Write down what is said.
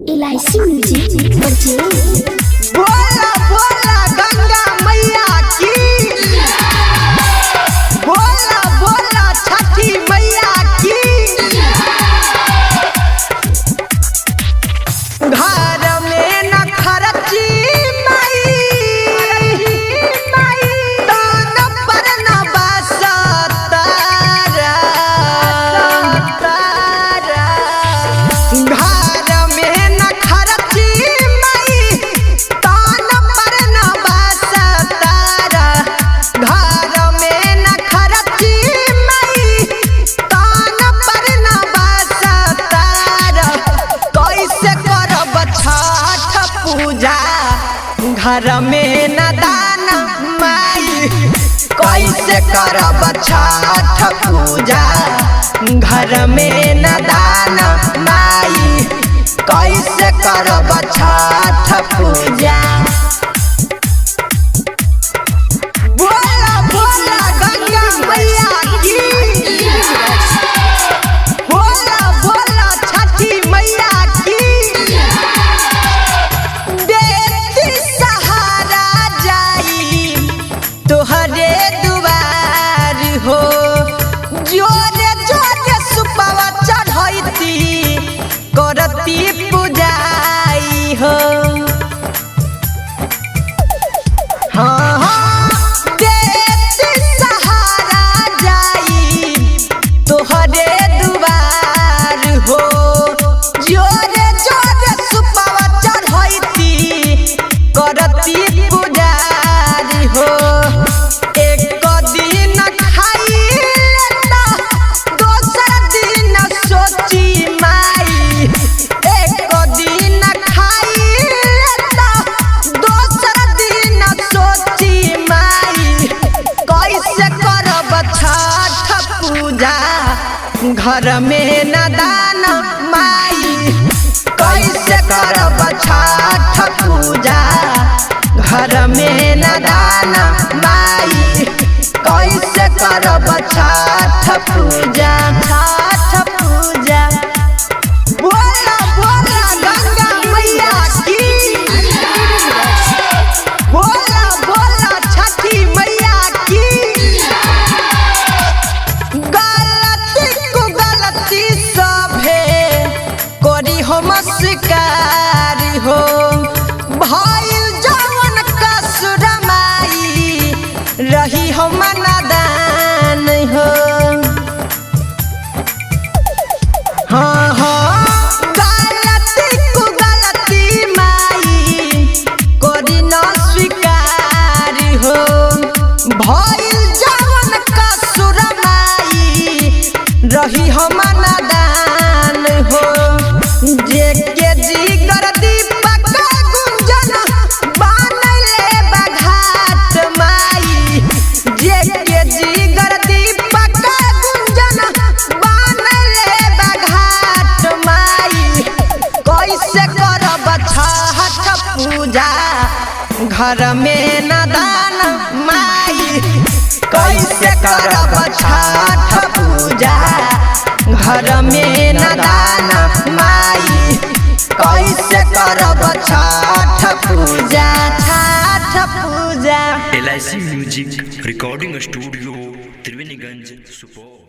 LIC music बजे बोला बोला गंगा मैया की, बोला बोला छठी मैया की। घर में न खर्ची माई, दान पर न बसतारा। घर में न खर्ची माई, दान पर न बसतारा। घर में न खर्ची माई, दान पर न बसतारा। कैसे करब छठ पूजा, घर में न दान माई। कैसे करब छठ पूजा, घर में न दान माई। कैसे करब छठ पूजा। बोला बोला गंगा मैया की, बोला बोला छठी मैया की। बेटी सहारा जाई तोहरे दुआर हो, जोरे जोरे सुपवा चढ़ैती करती पूजाई हो। हाँ हाँ बेटी सहारा जाई तोहरे दुआर हो, जोरे जोरे सुपवा चढ़ैती करती पूजारी हो। एक दिन खाई लेता दोसर दिन सोची माई। एक दिन खाई लेता दोसर दिन सोची माई। कैसे करब छठ पूजा, घर में न दान माई। कैसे करब छठ पूजा, घर में न दान माई। कैसे करब छठ पूजा, छठ पूजा। बोला बोला गंगा मैया की, बोला बोला छठी मैया की। गलती को गलती सभे करी हम शिकार हो। भइल जवन कसुर माई, रही हम नादान हो। हाँ हाँ गलती को गलती माई करी न स्वीकार हो। भइल जवन कसुर माई, रही हम नादान हो। जेके जिगर दीपक गुंजन बनले बघाट माई। जेके जिगर दीपक गुंजन बनले बघाट माई। कैसे करब छठ पूजा, घर में न दान माई। कैसे करब छठ पूजा, घर में न दान माई। कैसे करब Chhath Puja, Chhath Puja. LIC music recording studio Triveniganj Supaul.